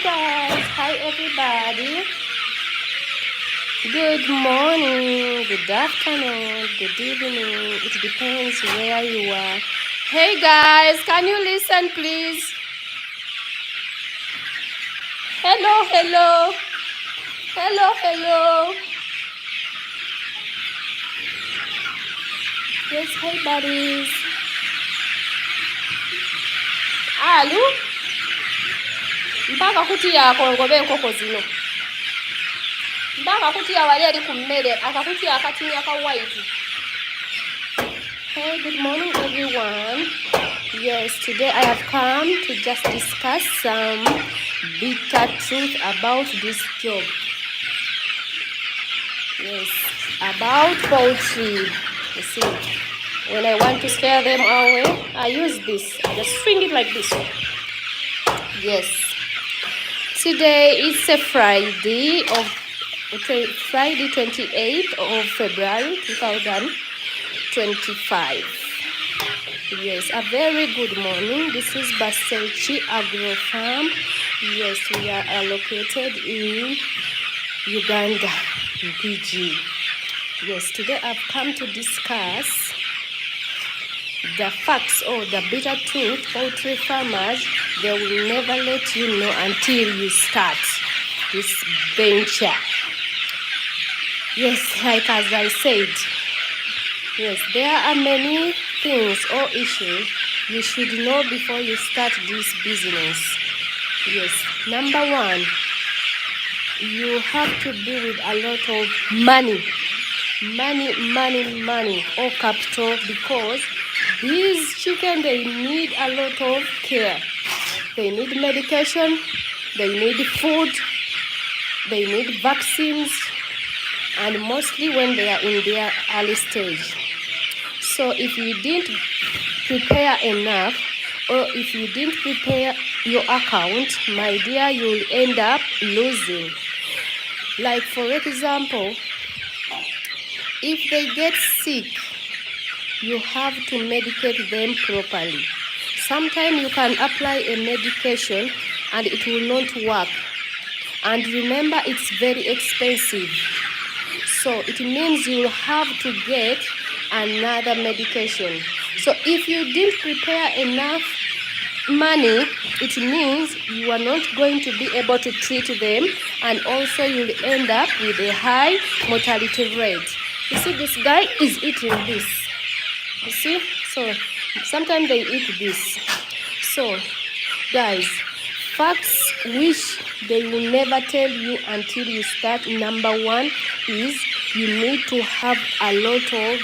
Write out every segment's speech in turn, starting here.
guys, hi everybody. Good morning, good afternoon, good evening. It depends where you are. Hey guys, can you listen please? Hello, hello. Hello, hello. Yes, hey buddies. Alu, mpaka kutiya akongobe enkoko zino. Mpaka kutiya wali ali ku mmere akakutiya akatini aka white. Hey, good morning everyone. Yes, today I have come to just discuss some bitter truth about this job. Yes, about poultry. You see, when I want to scare them away, I use this. I just swing it like this. Yes. Today is a Friday 28th of February 2025. Yes, a very good morning. This is Baselchi Agro Farm. Yes, we are located in Uganda, in PG. Yes, today I've come to discuss the facts or the bitter truth. Poultry farmers, they will never let you know until you start this venture. Yes, like as I said, yes, there are many things or issues you should know before you start this business. Yes, number one, you have to be with a lot of money or capital, because these chicken, they need a lot of care. They need medication, they need food, they need vaccines, and mostly when they are in their early stage. So if you didn't prepare enough, or if you didn't prepare your account, my dear, you'll end up losing. Like for example, if they get sick, you have to medicate them properly. Sometimes you can apply a medication and it will not work. And remember, it's very expensive. So it means you will have to get another medication. So if you didn't prepare enough money, it means you are not going to be able to treat them, and also you'll end up with a high mortality rate. You see, this guy is eating this. You see? So sometimes they eat this. So guys, facts which they will never tell you until you start. Number one is you need to have a lot of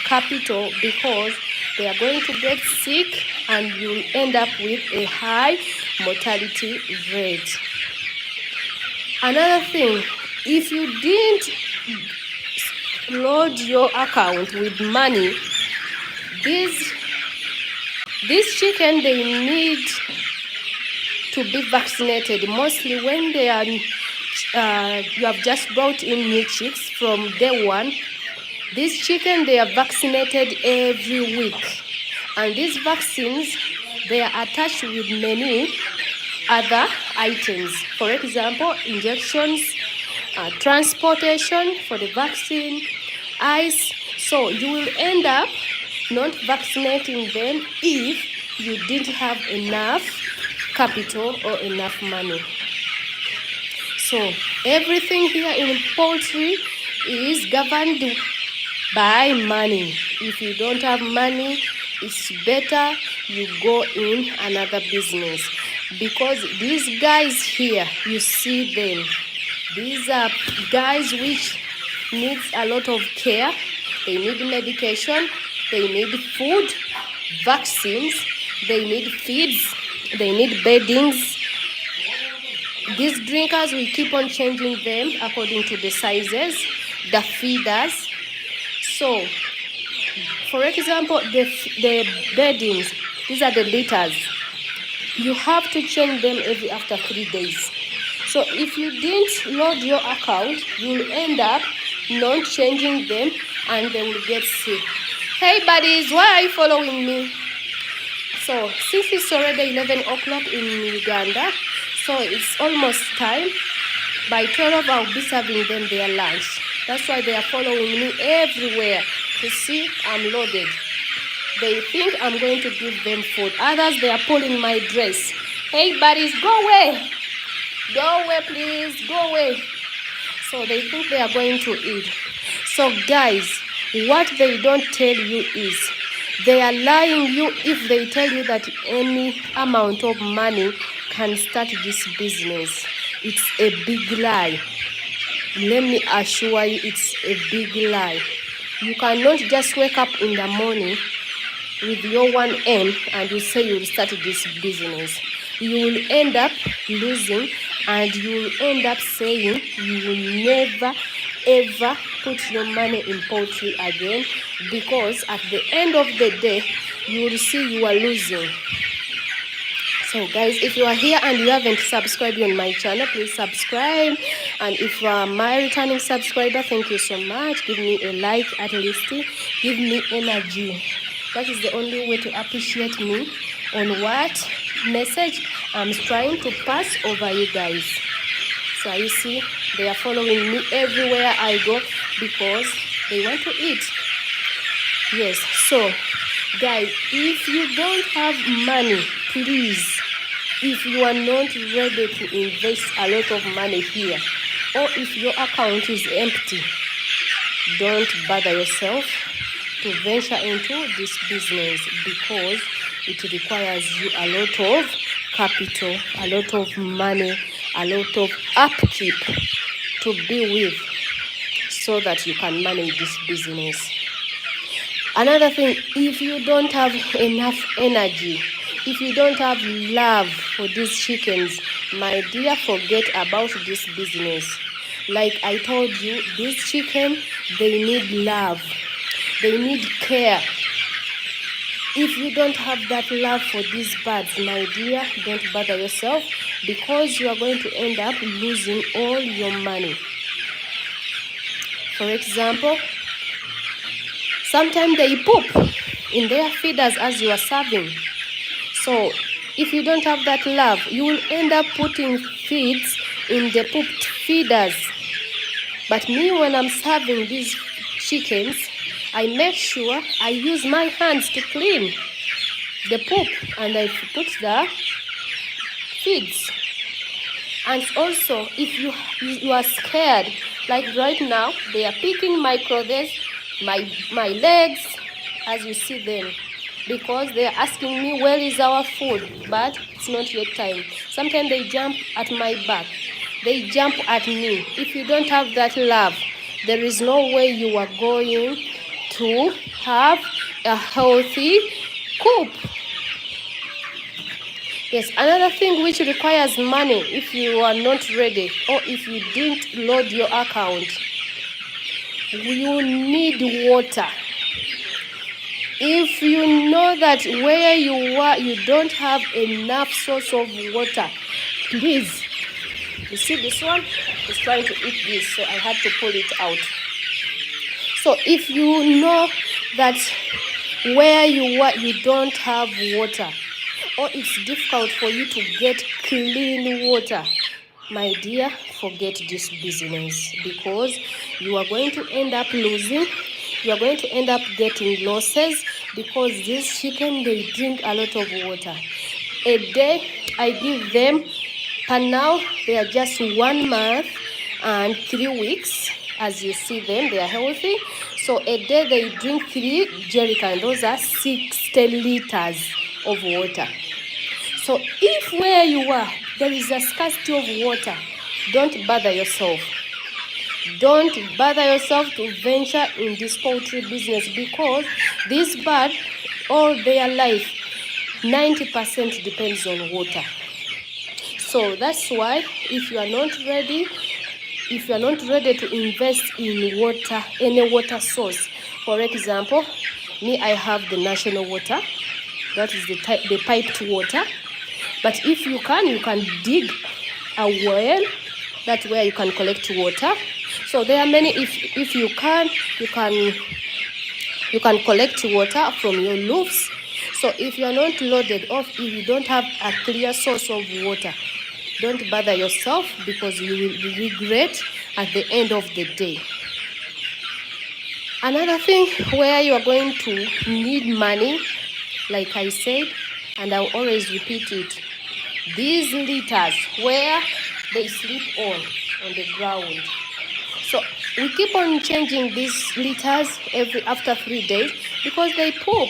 capital, because they are going to get sick and you'll end up with a high mortality rate. Another thing, if you didn't load your account with money, these chicken, they need to be vaccinated. Mostly when they are you have just brought in new chicks from day one, these chicken, they are vaccinated every week, and these vaccines, they are attached with many other items. For example, injections, transportation for the vaccine, ice. So you will end up not vaccinating them if you didn't have enough capital or enough money. So everything here in poultry is governed by money. If you don't have money, it's better you go in another business, because these guys here, you see them, these are guys which needs a lot of care. They need medication, they need food, vaccines, they need feeds, they need beddings. These drinkers, we keep on changing them according to the sizes, the feeders. So for example, the beddings, these are the litters. You have to change them every after 3 days. So if you didn't load your account, you'll end up not changing them and they will get sick. Hey buddies, why are you following me? So since it's already 11 o'clock in Uganda, So it's almost time. By 12, I'll be serving them their lunch. That's why they are following me everywhere to see I'm loaded. They think I'm going to give them food. Others, they are pulling my dress. Hey, buddies, go away. Go away, please. Go away. So they think they are going to eat. So guys, what they don't tell you is they are lying you if they tell you that any amount of money can start this business. It's a big lie. Let me assure you, it's a big lie. You cannot just wake up in the morning with your one aim and you say you'll start this business. You will end up losing, and you will end up saying you will never ever put your money in poultry again, because at the end of the day you will see you are losing. So guys, if you are here and you haven't subscribed on my channel, please subscribe. And if you are my returning subscriber, thank you so much. Give me a like at least. Give me energy. That is the only way to appreciate me on what message I'm trying to pass over you guys. So you see, they are following me everywhere I go because they want to eat. Yes, so guys, if you don't have money, please, if you are not ready to invest a lot of money here, or if your account is empty, don't bother yourself to venture into this business, because it requires you a lot of capital, a lot of money, a lot of upkeep to be with, so that you can manage this business. Another thing, if you don't have enough energy, if you don't have love for these chickens, my dear, forget about this business. Like I told you, these chickens, they need love. They need care. If you don't have that love for these birds, my dear, don't bother yourself, because you are going to end up losing all your money. For example, sometimes they poop in their feeders as you are serving. So if you don't have that love, you will end up putting feeds in the pooped feeders. But me, when I'm serving these chickens, I make sure I use my hands to clean the poop and I put the feeds. And also, if you are scared, like right now, they are picking my clothes, my legs, as you see them, because they are asking me where is our food, but it's not yet time. Sometimes they jump at my back, they jump at me. If you don't have that love, there is no way you are going to have a healthy coop. Yes, another thing which requires money, if you are not ready or if you didn't load your account, you need water. If you know that where you are, you don't have enough source of water, please, you see this one is trying to eat this, so I had to pull it out. So if you know that where you are, you don't have water, or it's difficult for you to get clean water, my dear, forget this business, because you are going to end up losing. You are going to end up getting losses, because these chicken, they drink a lot of water. A day, I give them, per now, they are just 1 month and 3 weeks. As you see them, they are healthy. So a day, they drink 3 jerrycans. Those are 60 liters of water. So if where you are, there is a scarcity of water, don't bother yourself. Don't bother yourself to venture in this poultry business, because this bird, all their life, 90% depends on water. So that's why if you are not ready, to invest in water, any water source, for example, me, I have the national water, that is the piped water. But if you can dig a well, that's where you can collect water. So there are many, if you can collect water from your roofs. So if you are not loaded off, if you don't have a clear source of water, Don't bother yourself because you will regret at the end of the day. Another thing where you are going to need money, like I said, and I'll always repeat it, these litters where they sleep on the ground. So we keep on changing these litters after 3 days because they poop.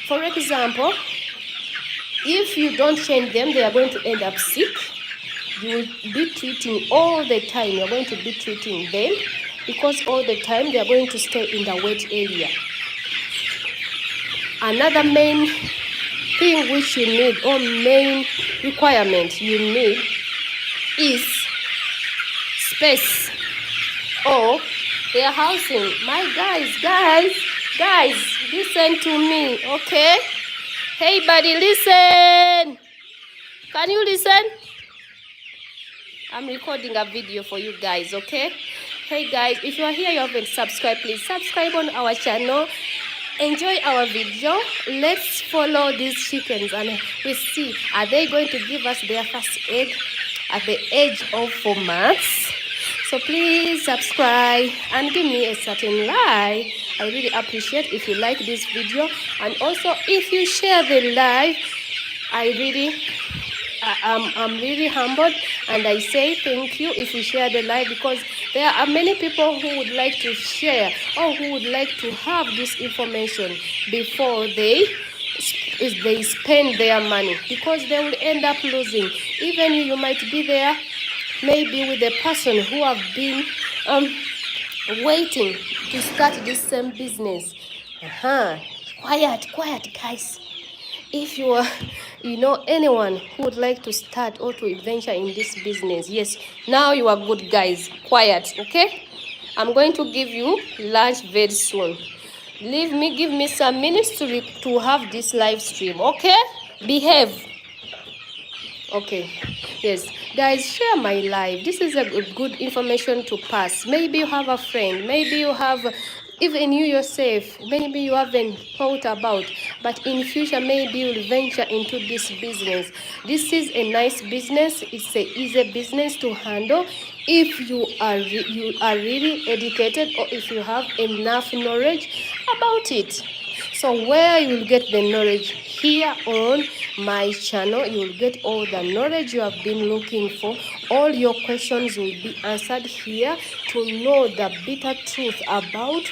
For example, if you don't change them, they are going to end up sick. You will be treating all the time. You're going to be treating them because all the time they are going to stay in the wet area. Another main thing which you need, or main requirement you need, is space or their housing. My guys, listen to me, okay? Hey buddy, listen. Can you listen? I'm recording a video for you guys, okay? Hey guys, if you are here, you haven't subscribed, please subscribe on our channel. Enjoy our video. Let's follow these chickens and we see, are they going to give us their first egg at the age of 4 months? So please subscribe and give me a certain like. I really appreciate if you like this video, and also if you share the live. I'm really humbled, and I say thank you if you share the live, because there are many people who would like to share or who would like to have this information before they spend their money, because they will end up losing. Even you might be there maybe with a person who have been waiting to start this same business. Quiet guys. If you are, anyone who would like to start or to venture in this business, yes, now you are good guys. Quiet, okay? I'm going to give you lunch very soon. Give me some minutes to have this live stream, okay? Behave. Okay, yes, guys, share my live. This is a good information to pass. Maybe you have a friend, maybe you have, even you yourself, maybe you haven't thought about, but in future maybe you'll venture into this business. This is a nice business. It's an easy business to handle if you are really educated, or if you have enough knowledge about it. So where you will get the knowledge? Here on my channel, you will get all the knowledge you have been looking for. All your questions will be answered here to know the bitter truth about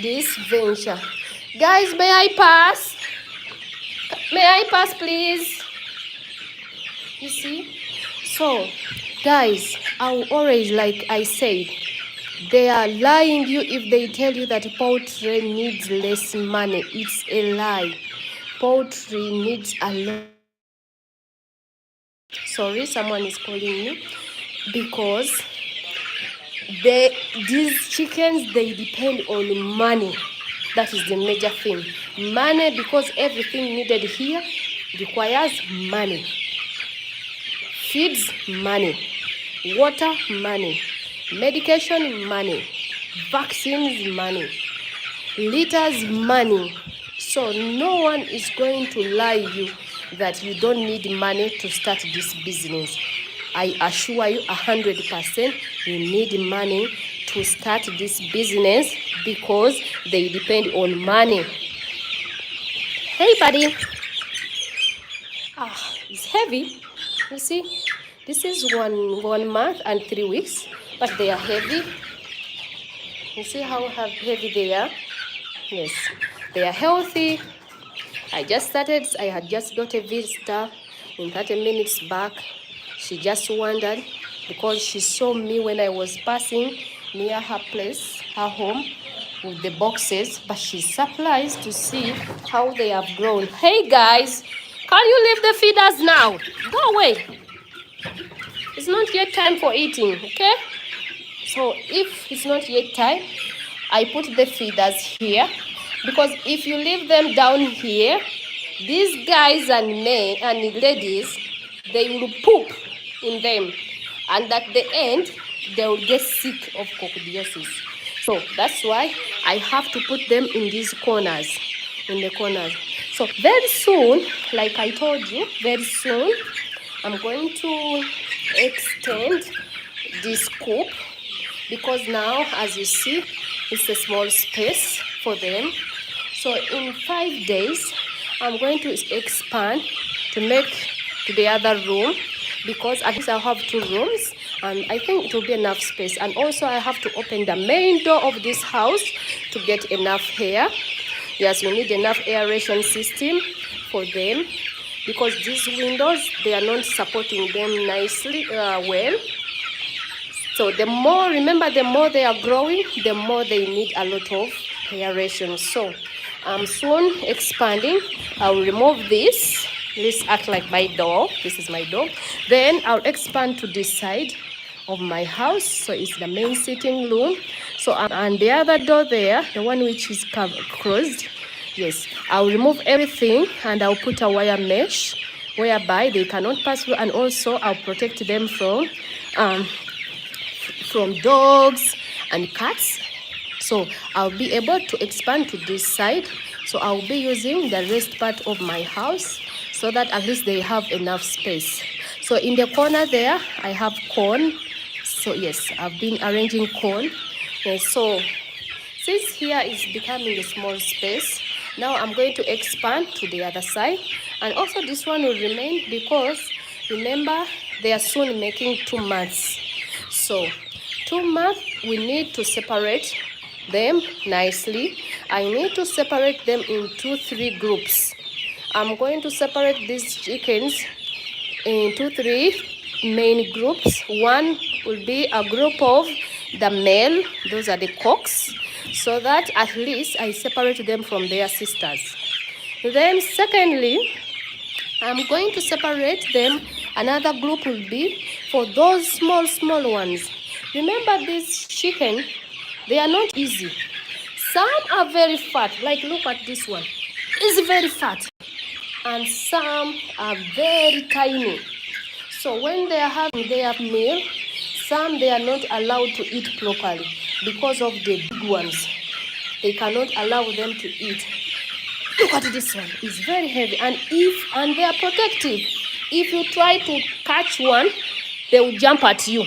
this venture. Guys, may I pass? May I pass, please? You see? So, guys, I will always, like I said, they are lying you if they tell you that poultry needs less money. It's a lie. Poultry needs a lot. Sorry, someone is calling me. Because these chickens, they depend on money. That is the major thing. Money, because everything needed here requires money. Feeds, money. Water, money. Medication, money. Vaccines, money. Litters, money. So no one is going to lie you that you don't need money to start this business. I assure you 100% you need money to start this business, because they depend on money. Hey buddy. It's heavy. You see, this is one month and 3 weeks, but they are heavy. You see how heavy they are? Yes, they are healthy. I had just got a visitor in 30 minutes back. She just wondered because she saw me when I was passing near her place, her home, with the boxes, but she's surprised to see how they have grown. Hey guys, can you leave the feeders now? Go away. It's not yet time for eating, okay? So if it's not yet time, I put the feeders here, because if you leave them down here, these guys and men and ladies, they will poop in them, and at the end they will get sick of coccidiosis. So that's why I have to put them in these corners, So very soon, like I told you, very soon I'm going to extend this coop, because now, as you see, it's a small space for them. So in 5 days, I'm going to expand to make to the other room, because at least I'll have 2 rooms, and I think it will be enough space. And also I have to open the main door of this house to get enough air. Yes, we need enough aeration system for them, because these windows, they are not supporting them nicely well. So the more, remember, the more they are growing, the more they need a lot of aeration. So I'm soon expanding. I'll remove this. This acts like my door. This is my door. Then I'll expand to this side of my house. So it's the main sitting room. So and the other door there, the one which is closed, yes, I'll remove everything and I'll put a wire mesh whereby they cannot pass through, and also I'll protect them from dogs and cats. So I'll be able to expand to this side. So I'll be using the rest part of my house so that at least they have enough space. So in the corner there, I have corn. So yes, I've been arranging corn. Yes, so since here is becoming a small space, now I'm going to expand to the other side. And also this one will remain, because remember, they are soon making 2 months. So 2 months, we need to separate them nicely. I need to separate them into 3 groups. I'm going to separate these chickens into 3 main groups. One will be a group of the male, those are the cocks, so that at least I separate them from their sisters. Then secondly, I'm going to separate them. Another group will be for those small ones. Remember, these chicken, they are not easy. Some are very fat, like look at this one. It's very fat. And some are very tiny. So when they are having their meal, some they are not allowed to eat properly because of the big ones. They cannot allow them to eat. Look at this one. It's very heavy, and they are protective. If you try to catch one, they will jump at you.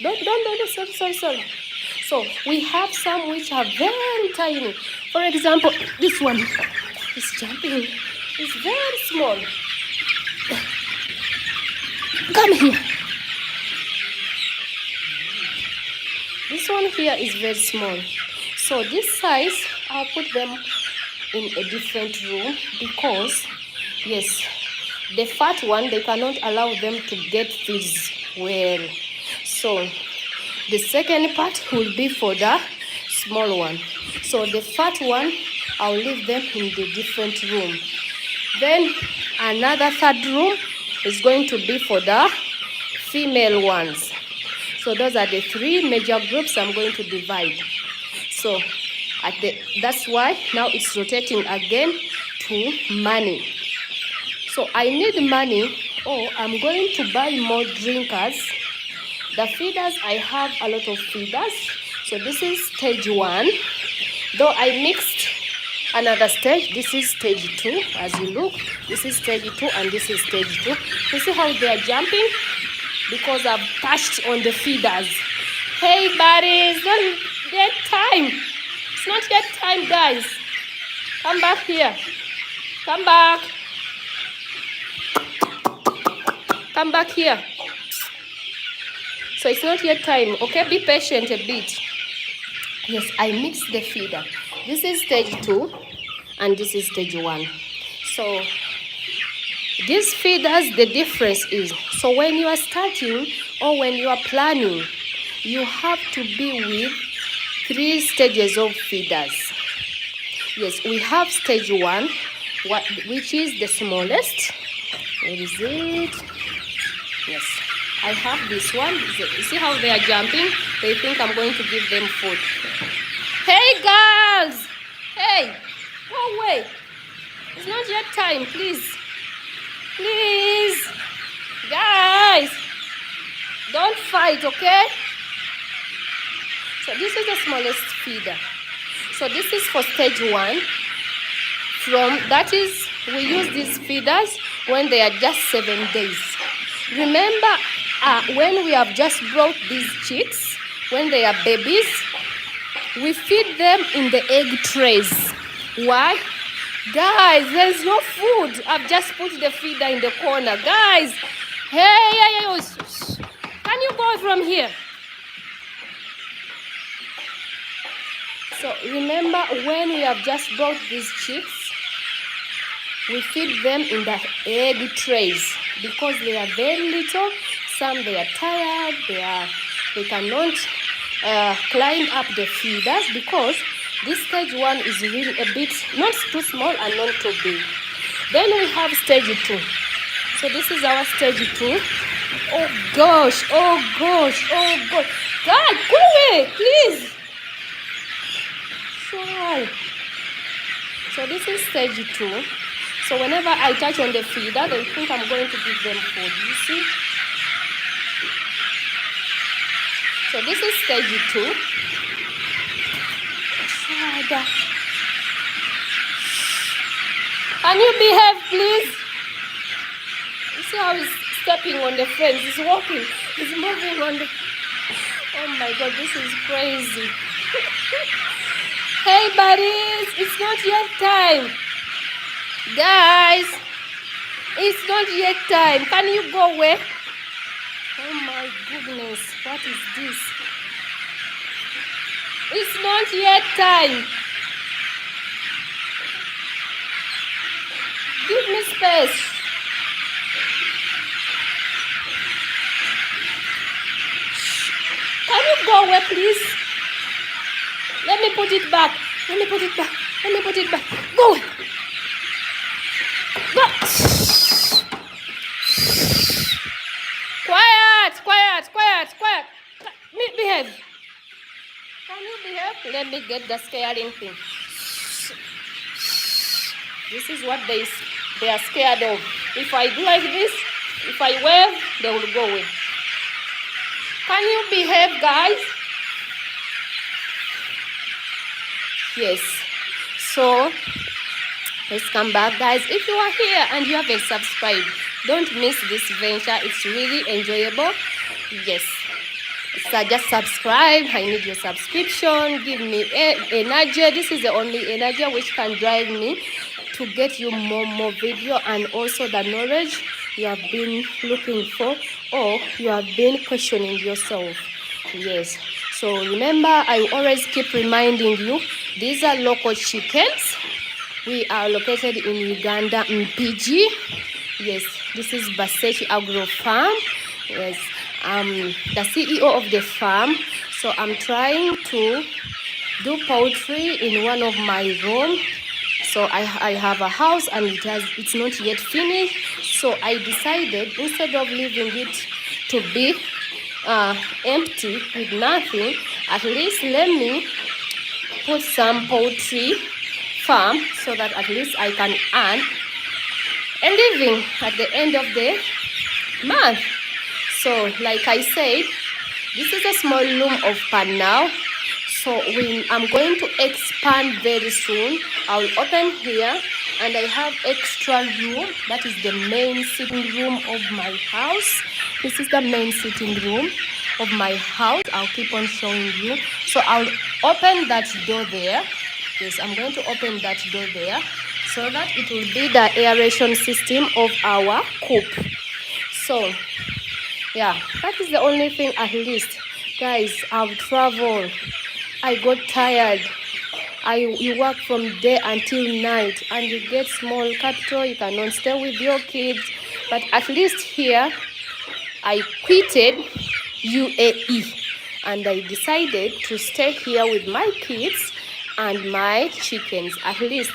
Don't, sorry. So we have some which are very tiny. For example, this one is jumping. It's very small. Come here. This one here is very small. So this size, I'll put them in a different room, because yes, the fat one, they cannot allow them to get feeds well. So the second part will be for the small one. So the fat one, I'll leave them in the different room. Then another 3rd room is going to be for the female ones. So those are the 3 major groups I'm going to divide. So that's why now it's rotating again to money. So I need money. I'm going to buy more drinkers. The feeders, I have a lot of feeders. So this is stage 1. Though I mixed another stage, this is stage 2. As you look, this is stage 2 and this is stage 2. You see how they are jumping? Because I've touched on the feeders. Hey buddies, don't get time. It's not yet time, guys. Come back here. Come back. Come back here. So it's not yet time, okay? Be patient a bit. Yes, I mixed the feeder. This is stage 2 and this is stage 1. So these feeders, the difference is, so when you are starting or when you are planning, you have to be with 3 stages of feeders. Yes, we have stage 1, which is the smallest. Where is it? Yes, I have this one. You see how they are jumping? They think I'm going to give them food. Hey girls! Hey! Go away! It's not yet time, please. Please! Guys! Don't fight, okay? So this is the smallest feeder. So this is for stage 1. We use these feeders when they are just 7 days. Remember, when we have just brought these chicks, when they are babies, we feed them in the egg trays. Why? Guys, there's no food. I've just put the feeder in the corner. Guys, hey, can you go from here? So remember, when we have just brought these chicks, we feed them in the egg trays because they are very little. Some they are tired, they cannot climb up the feeders because this stage 1 is really a bit not too small and not too big. Then we have stage 2. So this is our stage 2. Oh gosh. God, go away, please. Sorry. So this is stage 2. So whenever I touch on the feeder, they think I'm going to give them food. You see? So this is stage 2. Can you behave, please? You see how he's stepping on the fence? He's walking. He's moving on the... Oh my God, this is crazy. Hey, buddies, it's not yet time. Guys, it's not yet time. Can you go away? Oh my goodness, what is this? It's not yet time. Give me space. Can you go away, please? Let me put it back. Let me put it back. Go away. Go. Quiet. Behave. Can you behave? Let me get the scaring thing. This is what they are scared of. If I do like this, if I wave, they will go away. Can you behave, guys? Yes. So, let's come back, guys. If you are here and you haven't subscribed, don't miss this venture. It's really enjoyable. Yes. So just subscribe. I need your subscription. Give me energy. This is the only energy which can drive me to get you more video and also the knowledge you have been looking for or you have been questioning yourself. Yes. So remember, I always keep reminding you, these are local chickens. We are located in Uganda, Mpigi. Yes, this is Basechi Agro Farm. Yes, the CEO of the farm. So I'm trying to do poultry in one of my rooms. So I have a house and it's not yet finished. So I decided, instead of leaving it to be empty with nothing, at least let me put some poultry farm so that at least I can earn a living at the end of the month. So like I said, this is a small room of pan now. So I'm going to expand very soon. I'll open here and I have extra room. That is the main sitting room of my house. This is the main sitting room of my house. I'll keep on showing you. So I'll open that door there. Yes, I'm going to open that door there so that it will be the aeration system of our coop. So yeah, that is the only thing. At least, guys, I've traveled. I got tired. You work from day until night and you get small capital. You cannot stay with your kids. But at least here, I quitted UAE and I decided to stay here with my kids and my chickens. At least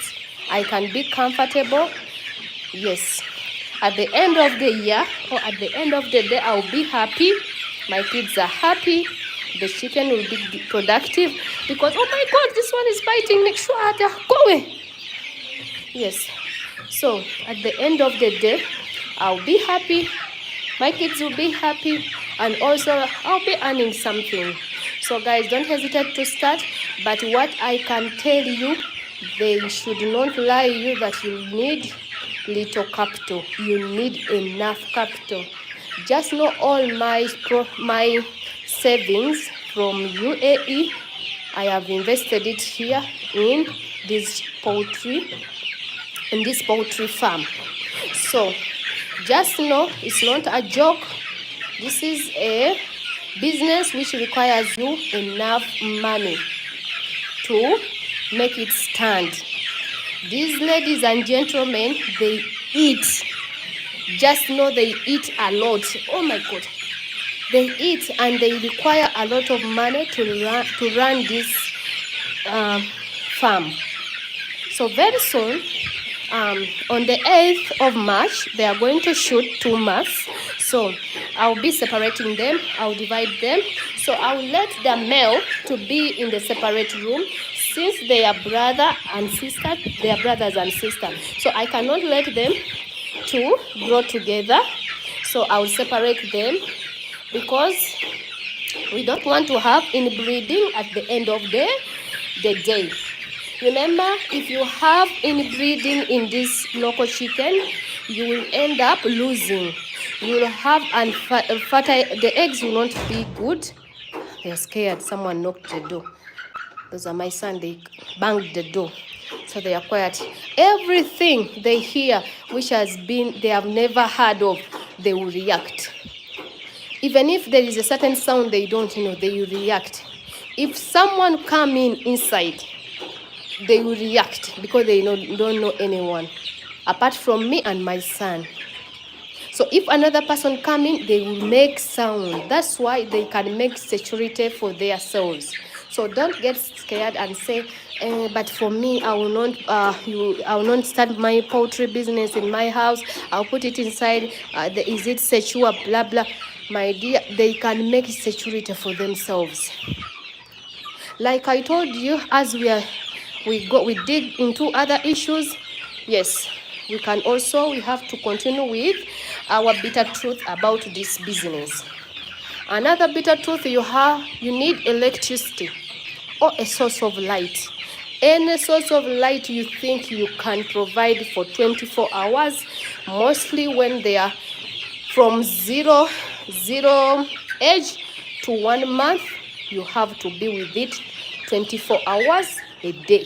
I can be comfortable. Yes. At the end of the year or at the end of the day, I'll be happy. My kids are happy. The chicken will be productive because, oh my God, this one is biting. Make sure go away. Yes. So at the end of the day, I'll be happy. My kids will be happy. And also, I'll be earning something. So guys, don't hesitate to start. But what I can tell you, they should not lie you that you need little capital. You need enough capital. Just know all my savings from UAE, I have invested it here in this poultry farm. So just know it's not a joke. This is a business which requires you enough money to make it stand. These ladies and gentlemen, they eat. Just know they eat a lot. Oh my God. They eat and they require a lot of money to run this farm. So very soon, on the 8th of March, they are going to shoot 2 months. So I'll be separating them. I'll divide them. So I'll let the male to be in the separate room. Since they are brother and sister, they are brothers and sisters. So I cannot let them to grow together. So I'll separate them because we don't want to have inbreeding at the end of the day. Remember, if you have inbreeding in this local chicken, you will end up losing. You will have unfertile. The eggs will not be good. They're scared. Someone knocked the door. Those are my son. They banged the door. So they are quiet. Everything they hear, which they have never heard of, they will react. Even if there is a certain sound they don't know, they will react. If someone come inside, they will react because they don't know anyone apart from me and my son. So if another person come in, they will make sound. That's why they can make security for their souls. So don't get scared and say, but for me, I will not start my poultry business in my house. I'll put it inside. Is it secure? Blah blah. My dear, they can make security for themselves. Like I told you, as we dig into other issues. Yes, we have to continue with our bitter truth about this business. Another bitter truth you need electricity or a source of light. Any source of light you think you can provide for 24 hours, mostly when they are from zero age to 1 month, you have to be with it 24 hours a day.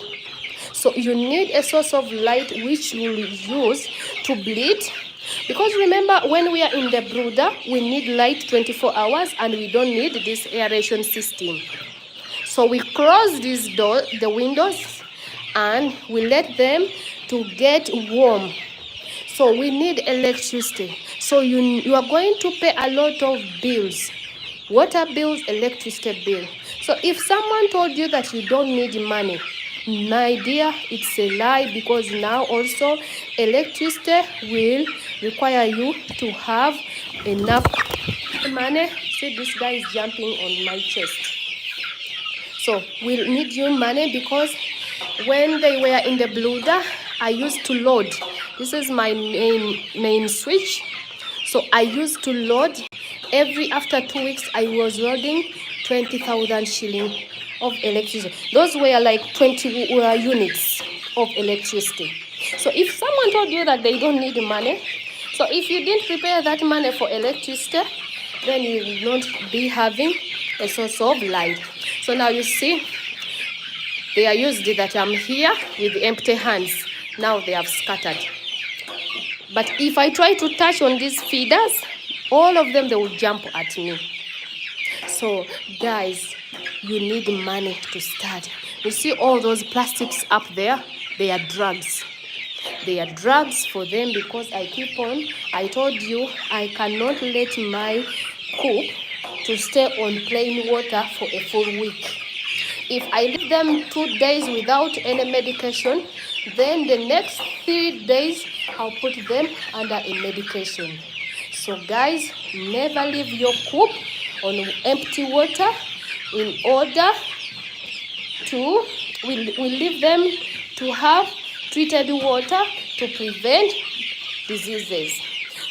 So you need a source of light which you will use to bleed. Because remember, when we are in the brooder, we need light 24 hours and we don't need this aeration system. So we close the windows, and we let them to get warm. So we need electricity. So you are going to pay a lot of bills. Water bills, electricity bill. So if someone told you that you don't need money, my dear, it's a lie, because now also electricity will require you to have enough money. See, this guy is jumping on my chest. So we'll need your money, because when they were in the brooder, I used to load. This is my main switch. So I used to load after 2 weeks. I was loading 20,000 shillings of electricity. Those were like 20 units of electricity. So if someone told you that they don't need money, so if you didn't prepare that money for electricity, then you will not be having a source of light. So now you see, they are used that I'm here with empty hands. Now they have scattered. But if I try to touch on these feeders, all of them, they will jump at me. So guys, you need money to start. You see all those plastics up there? They are drugs. They are drugs for them, because I told you, I cannot let my cook to stay on plain water for a full week. If I leave them 2 days without any medication, then the next 3 days, I'll put them under a medication. So guys, never leave your coop on empty water. In order to, we leave them to have treated water to prevent diseases.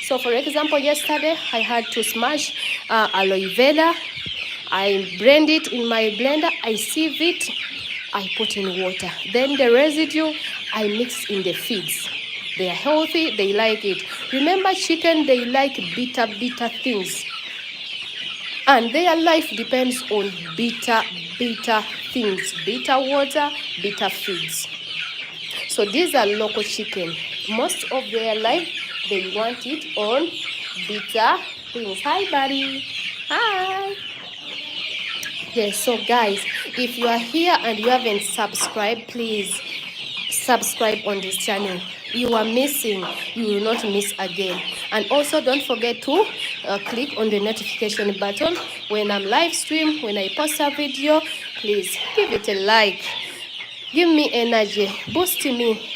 So for example, yesterday I had to smash aloe vera. I blend it in my blender, I sieve it, I put in water. Then the residue, I mix in the feeds. They are healthy, they like it. Remember, chicken, they like bitter things. And their life depends on bitter things, bitter water, bitter feeds. So these are local chicken. Most of their life, they want it on bitter things. Hi, buddy. Hi. Yes, so guys, if you are here and you haven't subscribed, please subscribe on this channel. You are missing, you will not miss again. And also don't forget to click on the notification button when I'm live stream, when I post a video. Please give it a like, give me energy, boost me.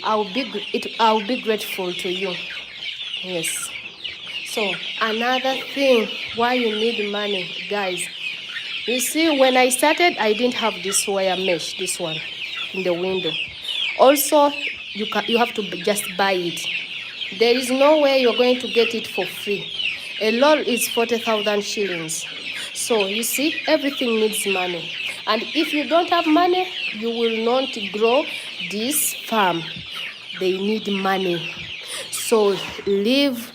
I'll be grateful to you. Yes. So another thing why you need money, guys. You see, when I started, I didn't have this wire mesh, this one in the window. Also, you have to just buy it. There is no way you're going to get it for free. A lot is 40,000 shillings. So you see, everything needs money. And if you don't have money, you will not grow this farm. They need money. So leave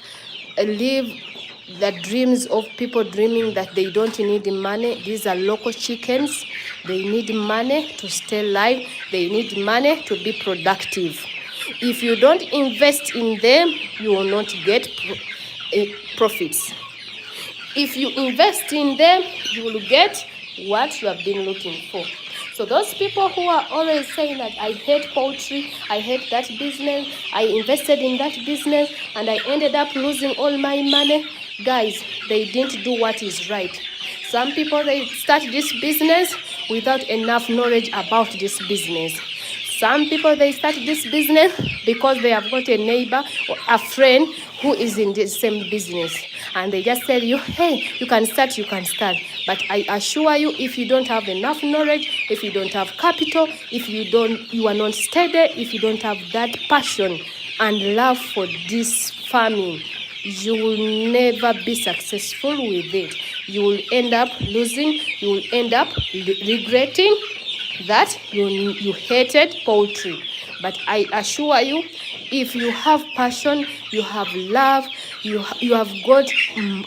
the dreams of people dreaming that they don't need money. These are local chickens. They need money to stay alive. They need money to be productive. If you don't invest in them, you will not get profits. If you invest in them, you will get what you have been looking for. So those people who are always saying that I hate poultry, I hate that business, I invested in that business and I ended up losing all my money, guys, they didn't do what is right. Some people, they start this business without enough knowledge about this business. Some people, they start this business because they have got a neighbor or a friend who is in the same business. And they just tell you, hey, you can start. But I assure you, if you don't have enough knowledge, if you don't have capital, if you are not steady, if you don't have that passion and love for this farming, you will never be successful with it. You will end up losing, you will end up regretting that you hated poultry. But I assure you, if you have passion, you have love, you have got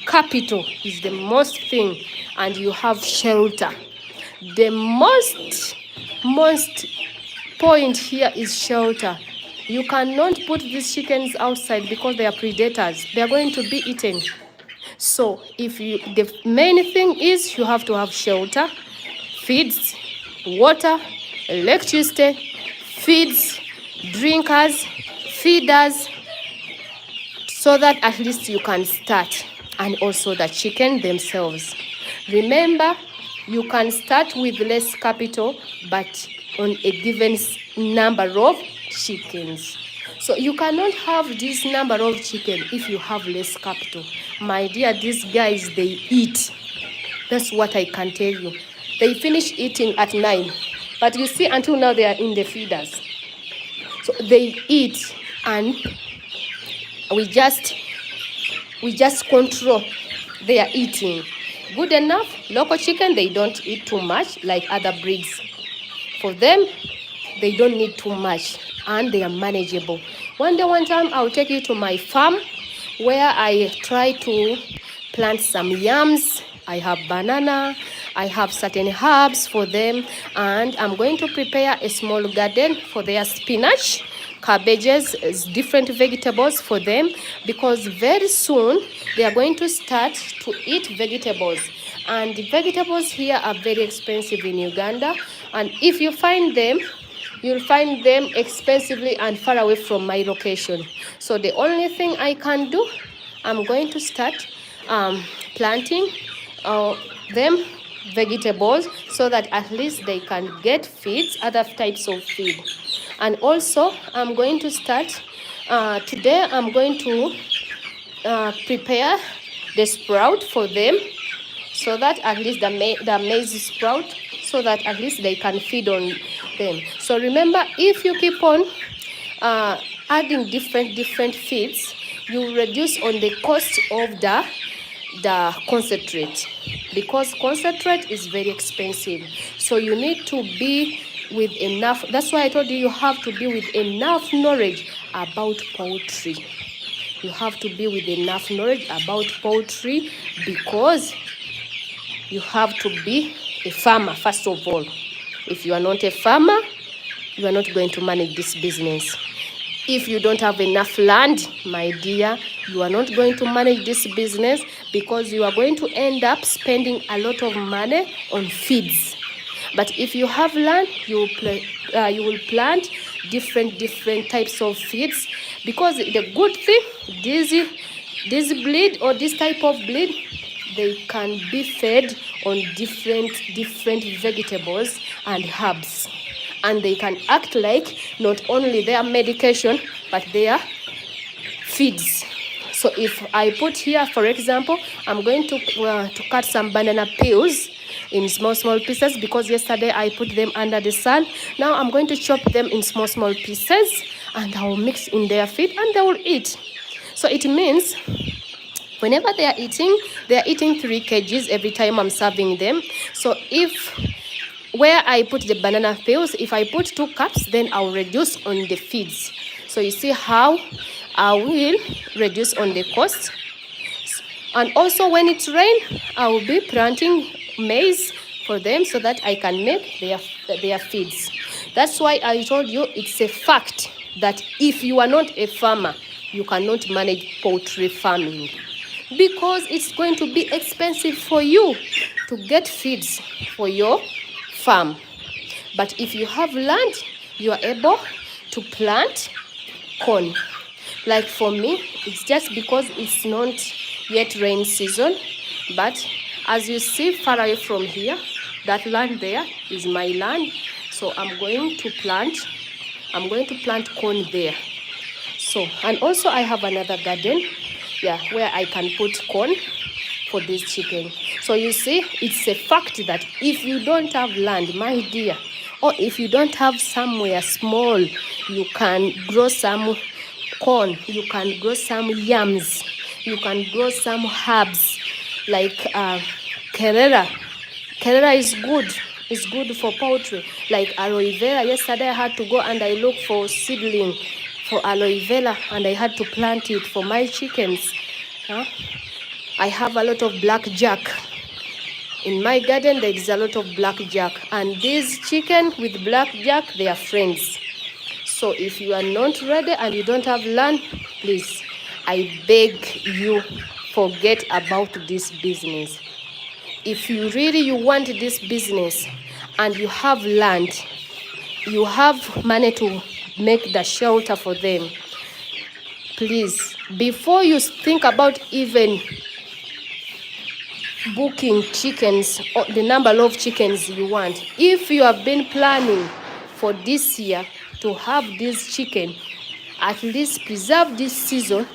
capital is the most thing, and you have shelter. The most point here is shelter. You cannot put these chickens outside because they are predators. They are going to be eaten. So the main thing is you have to have shelter, feeds, water, electricity, feeds, drinkers, feeders, so that at least you can start. And also the chicken themselves. Remember, you can start with less capital, but on a given number of chickens. So you cannot have this number of chicken if you have less capital. My dear, these guys, they eat. That's what I can tell you. They finish eating at 9. But you see, until now, they are in the feeders. So they eat, and we just control their eating. Good enough. Local chicken, they don't eat too much like other breeds. For them, they don't need too much, and they are manageable. One time, I'll take you to my farm where I try to plant some yams. I have banana, I have certain herbs for them, and I'm going to prepare a small garden for their spinach, cabbages, different vegetables for them, because very soon they are going to start to eat vegetables. And the vegetables here are very expensive in Uganda, and if you find them, you'll find them expensively and far away from my location. So the only thing I can do, I'm going to start planting them vegetables so that at least they can get feeds, other types of feed. And also I'm going to start today, I'm going to prepare the sprout for them, so that at least the maize sprout, so that at least they can feed on them. So remember, if you keep on adding different feeds, you reduce on the cost of the concentrate, because concentrate is very expensive. So you need to be with enough. That's why I told you have to be with enough knowledge about poultry. You have to be with enough knowledge about poultry, because you have to be a farmer first of all. If you are not a farmer, you are not going to manage this business. If you don't have enough land, my dear, you are not going to manage this business, because you are going to end up spending a lot of money on feeds. But if you have land, you will plant different types of feeds, because the good thing, this breed or this type of breed, they can be fed on different vegetables and herbs, and they can act like not only their medication but their feeds. So if I put here, for example, I'm going to cut some banana peels in small pieces, because yesterday I put them under the sun. Now I'm going to chop them in small pieces, and I will mix in their feed, and they will eat. So it means whenever they are eating 3 kgs every time I'm serving them. So if where I put the banana peels, if I put 2 cups, then I'll reduce on the feeds. So you see how I will reduce on the cost. And also when it rains, I will be planting maize for them, so that I can make their feeds. That's why I told you it's a fact that if you are not a farmer, you cannot manage poultry farming, because it's going to be expensive for you to get feeds for your farm. But if you have land, you are able to plant corn. Like for me, it's just because it's not yet rain season, but as you see far away from here, that land there is my land. So I'm going to plant corn there. So, and also I have another garden, where I can put corn for this chicken. So you see, it's a fact that if you don't have land, my dear, or if you don't have somewhere small, you can grow some corn, you can grow some yams, you can grow some herbs like Kerera. Kerera is good. It's good for poultry. Like aloe vera. Yesterday I had to go and I look for seedling for aloe vera, and I had to plant it for my chickens. I have a lot of blackjack. In my garden, there is a lot of blackjack. And these chicken with blackjack, they are friends. So if you are not ready and you don't have land, please, I beg you, forget about this business. If you want this business and you have land, you have money to make the shelter for them, please, before you think about even booking chickens or the number of chickens you want, if you have been planning for this year to have this chicken, at least preserve this season,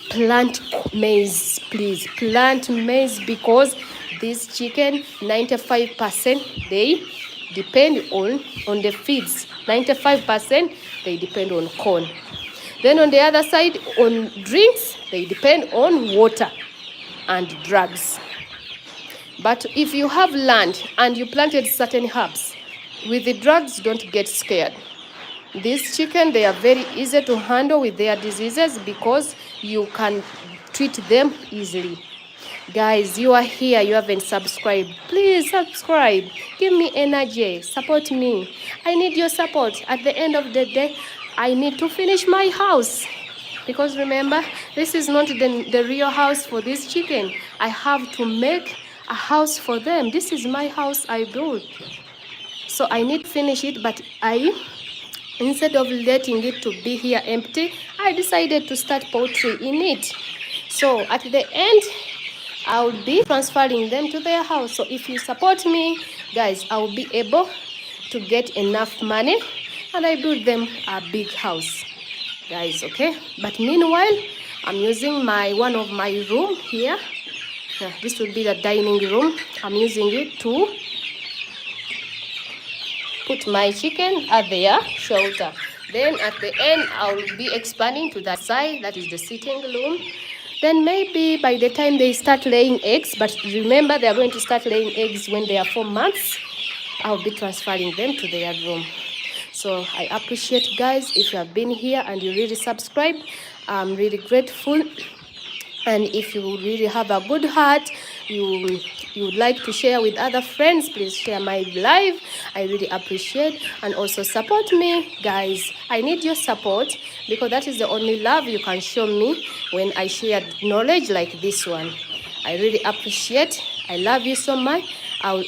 plant maize, please. Plant maize, because this chicken, 95% they depend on the feeds. 95% they depend on corn. Then on the other side, on drinks, they depend on water and drugs. But if you have land and you planted certain herbs, with the drugs, don't get scared. These chicken, they are very easy to handle with their diseases, because you can treat them easily. Guys, you are here, you haven't subscribed. Please subscribe. Give me energy. Support me. I need your support. At the end of the day, I need to finish my house. Because remember, this is not the real house for this chicken. I have to make a house for them. This is my house I built. So I need to finish it, but instead of letting it to be here empty, I decided to start poultry in it. So at the end, I will be transferring them to their house. So if you support me, guys, I will be able to get enough money and I build them a big house, guys, okay? But meanwhile, I'm using one of my room here. This will be the dining room. I'm using it to put my chicken at their shelter. Then at the end, I will be expanding to that side. That is the sitting room. Then maybe by the time they start laying eggs, but remember they are going to start laying eggs when they are 4 months, I'll be transferring them to their room. So I appreciate, guys, if you have been here and you really subscribe. I'm really grateful. And if you really have a good heart, you would like to share with other friends, please share my live. I really appreciate. And also support me, guys. I need your support, because that is the only love you can show me when I share knowledge like this one. I really appreciate. I love you so much. I'll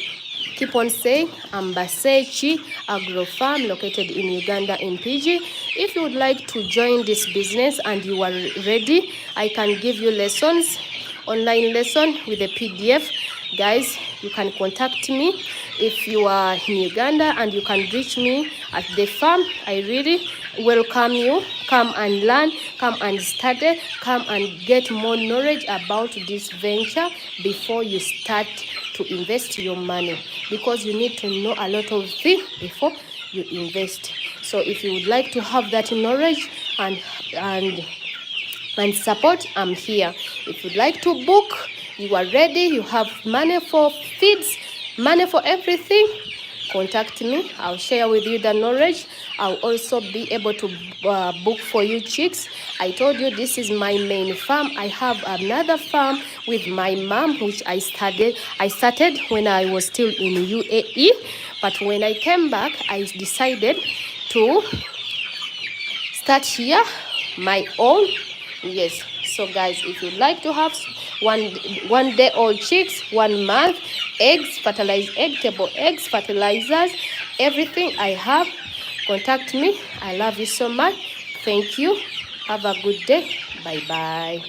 keep on saying, I'm Basechi Agro Farm, located in Uganda in PG. If you would like to join this business and you are ready, I can give you lessons, online lesson with a PDF. Guys, you can contact me if you are in Uganda, and you can reach me at the farm. I really welcome you. Come and learn, come and study, come and get more knowledge about this venture before you start to invest your money, because you need to know a lot of things before you invest. So if you would like to have that knowledge and support, I'm here. If you'd like to book, you are ready, you have money for feeds, money for everything, contact me. I'll share with you the knowledge. I'll also be able to book for you chicks. I told you this is my main farm. I have another farm with my mom, which I started when I was still in UAE. But when I came back, I decided to start here my own. Yes. So guys, if you'd like to have one day old chicks, 1 month, eggs, fertilized egg, table eggs, fertilizers, everything I have, contact me. I love you so much. Thank you. Have a good day. Bye bye.